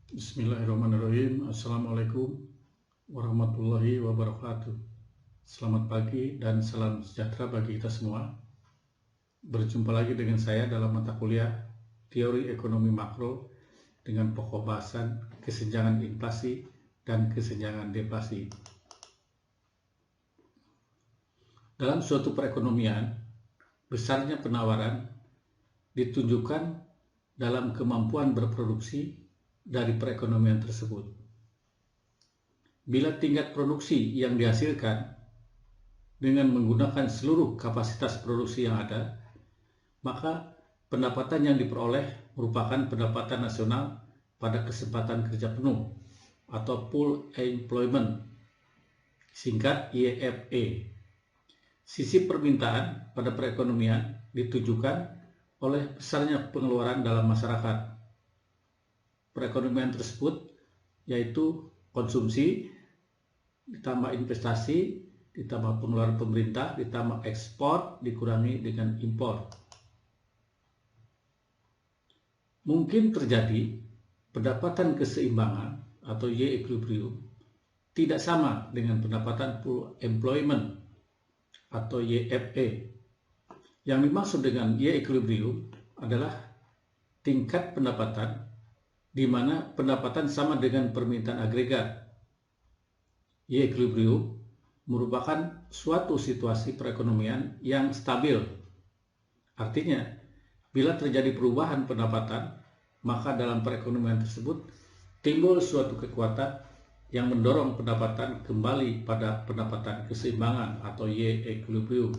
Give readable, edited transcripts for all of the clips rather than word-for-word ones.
Bismillahirrahmanirrahim. Assalamualaikum warahmatullahi wabarakatuh. Selamat pagi dan salam sejahtera bagi kita semua. Berjumpa lagi dengan saya dalam mata kuliah Teori Ekonomi Makro dengan pokok bahasan kesenjangan inflasi dan kesenjangan deflasi. Dalam suatu perekonomian, besarnya penawaran ditunjukkan dalam kemampuan berproduksi dari perekonomian tersebut. Bila tingkat produksi yang dihasilkan dengan menggunakan seluruh kapasitas produksi yang ada, maka pendapatan yang diperoleh merupakan pendapatan nasional pada kesempatan kerja penuh atau full employment, singkat YFE. Sisi permintaan pada perekonomian ditujukan oleh besarnya pengeluaran dalam masyarakat. Perekonomian tersebut yaitu konsumsi, ditambah investasi, ditambah pengeluaran pemerintah, ditambah ekspor, dikurangi dengan impor. Mungkin terjadi pendapatan keseimbangan atau Y equilibrium tidak sama dengan pendapatan full employment atau YFE. Yang dimaksud dengan Y equilibrium adalah tingkat pendapatan di mana pendapatan sama dengan permintaan agregat. Y equilibrium merupakan suatu situasi perekonomian yang stabil. Artinya, bila terjadi perubahan pendapatan, maka dalam perekonomian tersebut timbul suatu kekuatan yang mendorong pendapatan kembali pada pendapatan keseimbangan atau Y equilibrium.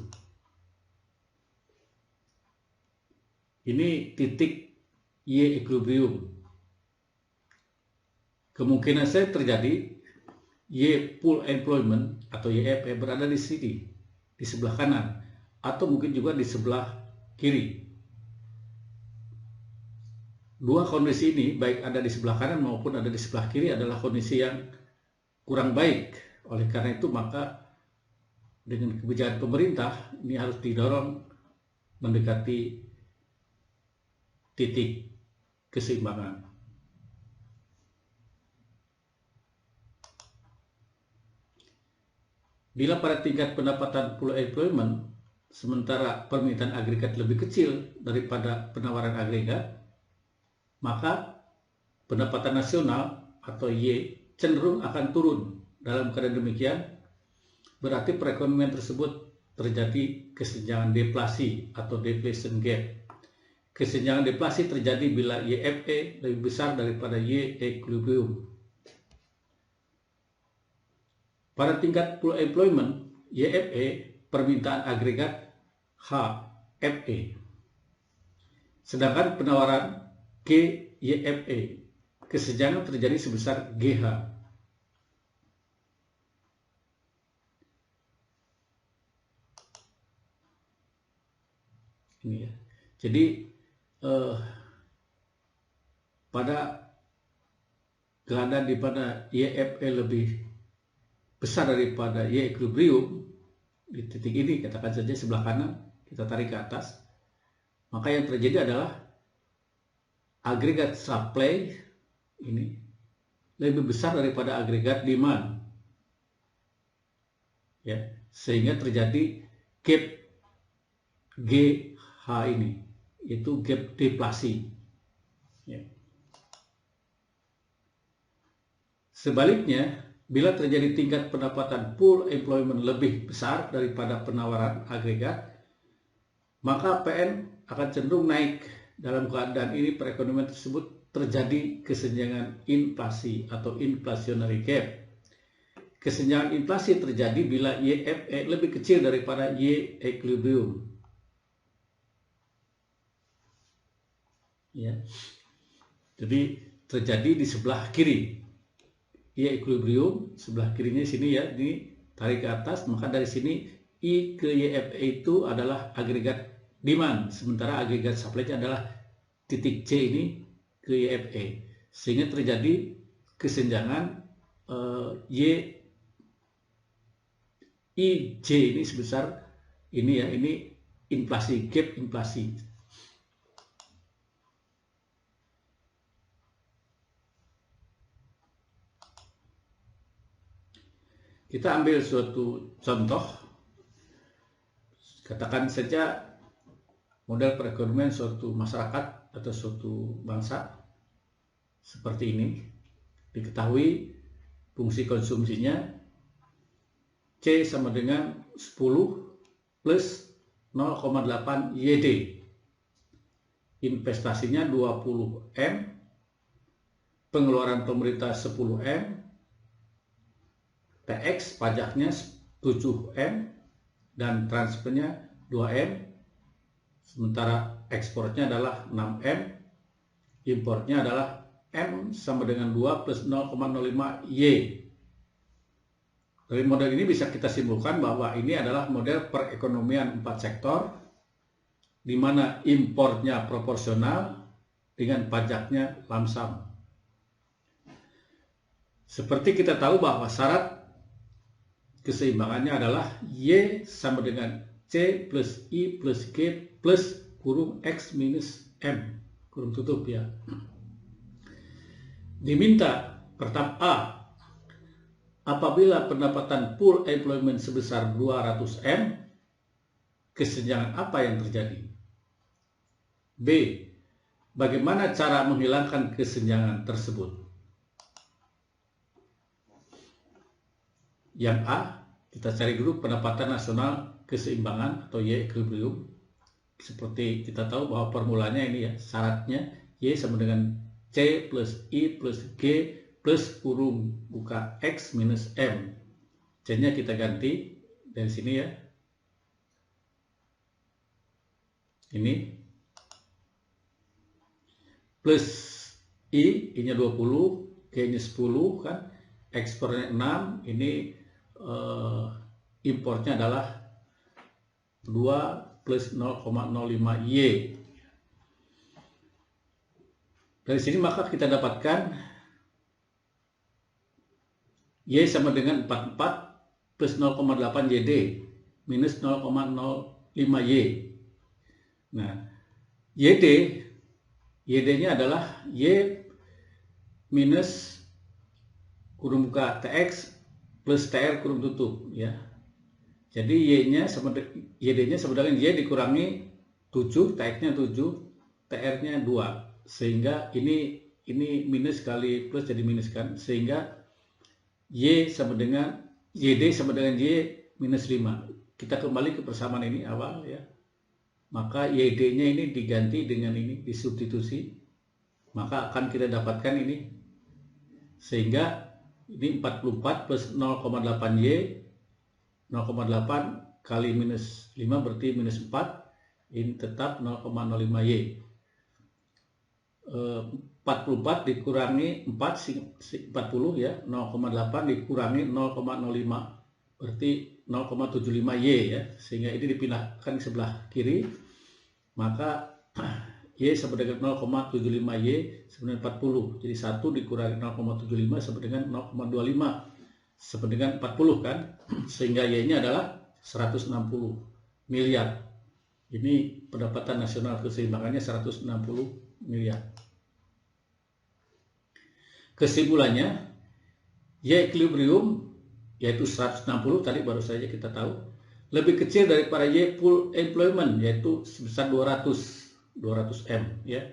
Ini titik Y equilibrium. Kemungkinan saya terjadi Y full employment atau YFE berada di sini, di sebelah kanan, atau mungkin juga di sebelah kiri. Dua kondisi ini, baik ada di sebelah kanan maupun ada di sebelah kiri, adalah kondisi yang kurang baik. Oleh karena itu, maka dengan kebijakan pemerintah, ini harus didorong mendekati titik keseimbangan. Bila pada tingkat pendapatan full employment, sementara permintaan agregat lebih kecil daripada penawaran agregat, maka pendapatan nasional atau Y cenderung akan turun. Dalam keadaan demikian, berarti perekonomian tersebut terjadi kesenjangan deflasi atau deflation gap. Kesenjangan deflasi terjadi bila YFE lebih besar daripada Y equilibrium. Pada tingkat full employment, YFE, permintaan agregat HFE. Sedangkan penawaran GYFE, kesenjangan terjadi sebesar GH. Ini ya. Jadi pada keadaan di mana YFE lebih besar daripada Y equilibrium di titik ini, katakan saja sebelah kanan, kita tarik ke atas, maka yang terjadi adalah agregat supply ini lebih besar daripada agregat demand, ya, sehingga terjadi gap GH ini, itu gap deflasi, ya. Sebaliknya, bila terjadi tingkat pendapatan full employment lebih besar daripada penawaran agregat, maka PN akan cenderung naik. Dalam keadaan ini perekonomian tersebut terjadi kesenjangan inflasi atau inflationary gap. Kesenjangan inflasi terjadi bila YFE lebih kecil daripada Y equilibrium. Ya. Jadi terjadi di sebelah kiri. Y equilibrium, sebelah kirinya sini ya, ini tarik ke atas, maka dari sini I ke YFE itu adalah agregat demand, sementara agregat supply-nya adalah titik C ini ke YFE, sehingga terjadi kesenjangan IJ ini sebesar ini ya, ini inflasi, gap inflasi. Kita ambil suatu contoh, katakan saja model perekonomian suatu masyarakat atau suatu bangsa seperti ini. Diketahui fungsi konsumsinya C sama dengan 10 plus 0,8 YD. Investasinya 20 M, pengeluaran pemerintah 10 M, TX pajaknya 7 M, dan transfernya 2 M, sementara ekspornya adalah 6 M, importnya adalah M sama dengan 2 plus 0,05 Y. Dari model ini bisa kita simpulkan bahwa ini adalah model perekonomian 4 sektor, di mana importnya proporsional dengan pajaknya lamsam. Seperti kita tahu bahwa syarat keseimbangannya adalah Y sama dengan C plus I plus G plus kurung X minus M, kurung tutup ya. Diminta pertama A, apabila pendapatan pool employment sebesar 200 M, kesenjangan apa yang terjadi? B, bagaimana cara menghilangkan kesenjangan tersebut? Yang A, kita cari dulu pendapatan nasional keseimbangan atau Y equilibrium. Seperti kita tahu bahwa formulanya ini ya, syaratnya Y sama dengan C plus I plus G plus kurung buka X minus M. C-nya kita ganti dari sini ya. Ini plus I-nya 20, G-nya 10 kan, ekspornya 6, ini importnya adalah 2 plus 0,05 Y. Dari sini maka kita dapatkan Y sama dengan 44 plus 0,8 YD minus 0,05 Y. Nah, YD-nya adalah Y minus kurung buka TX plus TR kurung tutup ya. Jadi YD-nya sama dengan Y dikurangi 7, TX-nya 7, TR-nya 2. Sehingga ini minus kali plus jadi minus kan, sehingga YD sama dengan Y minus 5. Kita kembali ke persamaan ini awal ya. Maka YD-nya ini diganti dengan ini, disubstitusi. Maka akan kita dapatkan ini. Sehingga ini 44 plus 0,8 Y, 0,8 kali minus 5 berarti minus 4. Ini tetap 0,05 Y. 44 dikurangi 40 ya, 0,8 dikurangi 0,05 berarti 0,75 Y ya, sehingga ini dipindahkan ke sebelah kiri, maka Y sama dengan 0,75 Y sama dengan 40, jadi 1 dikurangi 0,75 sama dengan 0,25 sama dengan 40 kan, sehingga Y-nya adalah 160 miliar. Ini pendapatan nasional keseimbangannya 160 miliar. Kesimpulannya, Y equilibrium yaitu 160 tadi baru saja kita tahu lebih kecil daripada Y pool employment yaitu sebesar 200 M ya.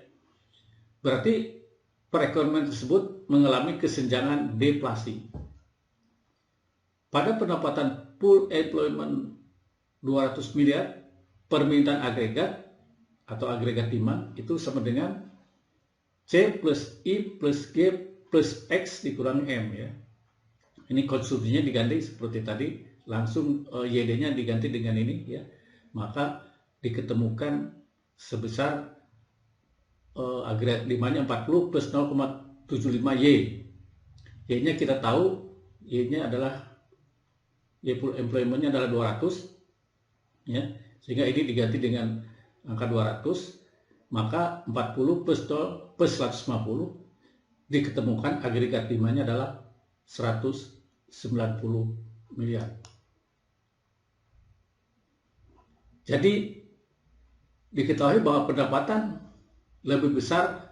Berarti perekonomian tersebut mengalami kesenjangan deflasi. Pada pendapatan pool employment 200 miliar, permintaan agregat atau agregat demand itu sama dengan C plus I plus G plus X dikurangi M ya. Ini konsumsinya diganti seperti tadi, langsung YD-nya diganti dengan ini ya. Maka diketemukan sebesar agregat demand-nya 40 plus 0,75 Y. Y-nya kita tahu, Y-nya adalah Y pool employment-nya adalah 200 ya. Sehingga ini diganti dengan angka 200, maka 40 plus 150 diketemukan agregat demand-nya adalah 190 miliar. Jadi diketahui bahwa pendapatan lebih besar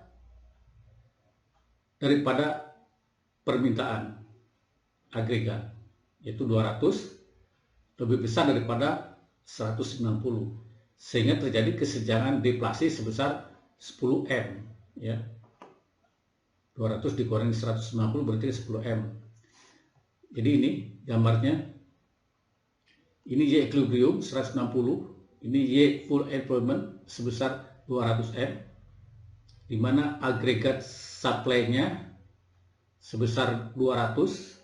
daripada permintaan agregat yaitu 200, lebih besar daripada 190, sehingga terjadi kesenjangan deflasi sebesar 10M, ya. 200 dikurangi 190 berarti 10M. Jadi ini gambarnya. Ini Y equilibrium 160, ini Y full employment sebesar 200M, di mana agregat supply-nya sebesar 200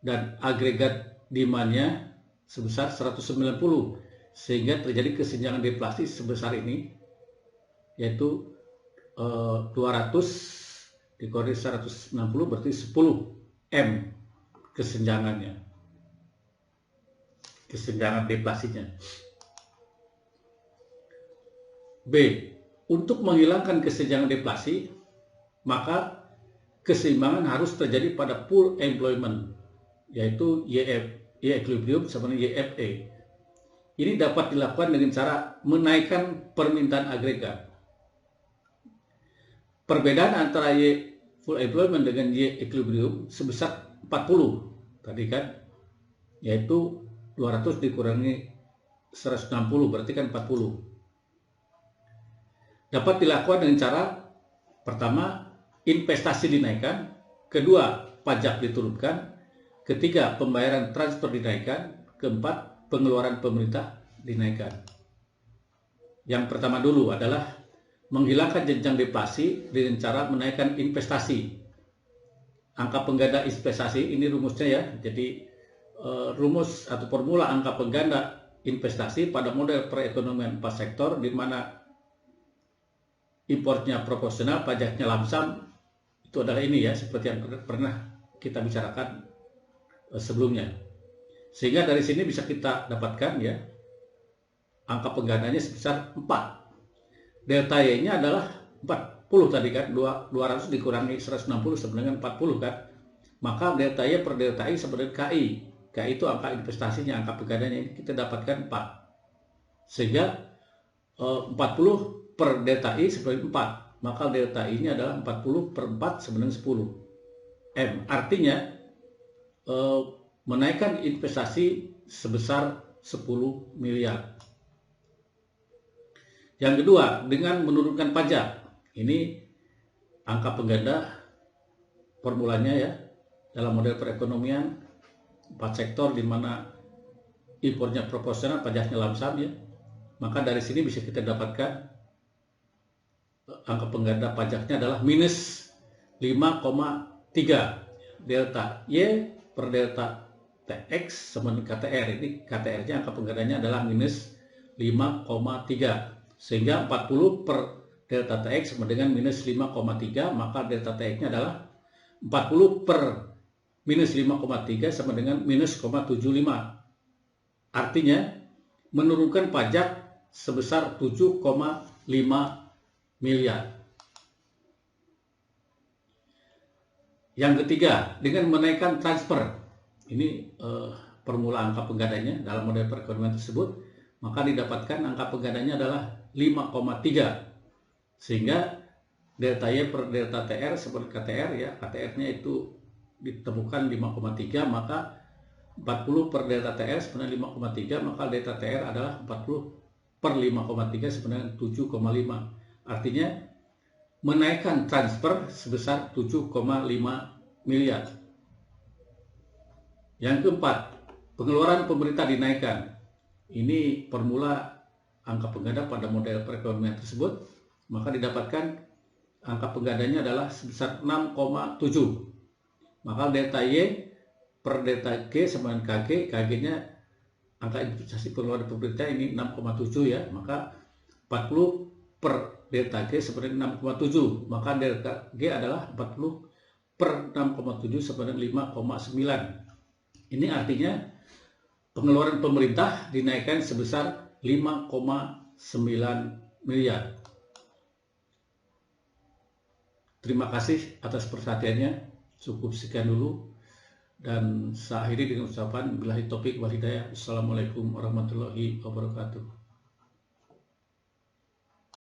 dan agregat demand-nya sebesar 190, sehingga terjadi kesenjangan deflasi sebesar ini, yaitu 200 dikurangi 160 berarti 10M kesenjangannya, kesenjangan deflasinya. B. Untuk menghilangkan kesenjangan deflasi, maka keseimbangan harus terjadi pada pool employment, yaitu Y equilibrium sama dengan YFA. Ini dapat dilakukan dengan cara menaikkan permintaan agregat. Perbedaan antara Y full employment dengan Y equilibrium sebesar 40 tadi kan, yaitu 200 dikurangi 160 berarti kan 40. Dapat dilakukan dengan cara pertama, investasi dinaikkan, kedua, pajak diturunkan, ketiga, pembayaran transfer dinaikkan, keempat, pengeluaran pemerintah dinaikkan. Yang pertama dulu adalah menghilangkan jenjang deflasi dengan cara menaikkan investasi. Angka pengganda investasi ini rumusnya ya. Jadi rumus atau formula angka pengganda investasi pada model perekonomian 4 sektor, di mana importnya proporsional, pajaknya lamsam, itu adalah ini ya, seperti yang pernah kita bicarakan sebelumnya. Sehingga dari sini bisa kita dapatkan ya, angka penggandanya sebesar 4. Delta Y-nya adalah 40 tadi kan, 200 dikurangi 160 sama dengan 40 kan. Maka delta Y per delta I sama dengan KI. KI itu angka investasinya, angka penggandanya, ini kita dapatkan 4. Sehingga 40 per delta I sebagai 4, maka delta I ini adalah 40 per 4 sama dengan 10 M. Artinya menaikkan investasi sebesar 10 miliar. Yang kedua, dengan menurunkan pajak. Ini angka pengganda formulanya ya, dalam model perekonomian 4 sektor, di mana impornya proporsional, pajaknya lamsam ya. Maka dari sini bisa kita dapatkan angka pengganda pajaknya adalah minus 5,3. Delta Y per delta TX sama dengan KTR. Ini KTR-nya, angka penggandanya adalah minus 5,3. Sehingga 40 per delta TX sama dengan minus 5,3. Maka delta TX-nya adalah 40 per minus 5,3 sama dengan minus 0,75. Artinya menurunkan pajak sebesar 7,5 miliar. Yang ketiga, dengan menaikkan transfer. Ini formula angka penggandanya dalam model perekonomian tersebut, maka didapatkan angka penggandanya adalah 5,3. Sehingga delta Y per delta TR seperti KTR ya, KTR-nya itu ditemukan 5,3, maka 40 per delta TR sebenarnya 5,3, maka delta TR adalah 40 per 5,3 sebenarnya 7,5. Artinya menaikkan transfer sebesar 7,5 miliar. Yang keempat, pengeluaran pemerintah dinaikkan. Ini formula angka pengganda pada model perekonomian tersebut, maka didapatkan angka penggandanya adalah sebesar 6,7. Maka delta Y per delta G sama dengan KG, KG-nya angka investasi pengeluaran pemerintah ini 6,7 ya, maka 40 per delta G seperti 6,7, maka delta G adalah 40 per 6,7 sama dengan 5,9. Ini artinya pengeluaran pemerintah dinaikkan sebesar 5,9 miliar. Terima kasih atas perhatiannya. Cukup sekian dulu, dan saya akhiri dengan ucapan billahi taufiq wal hidayah. Assalamualaikum warahmatullahi wabarakatuh.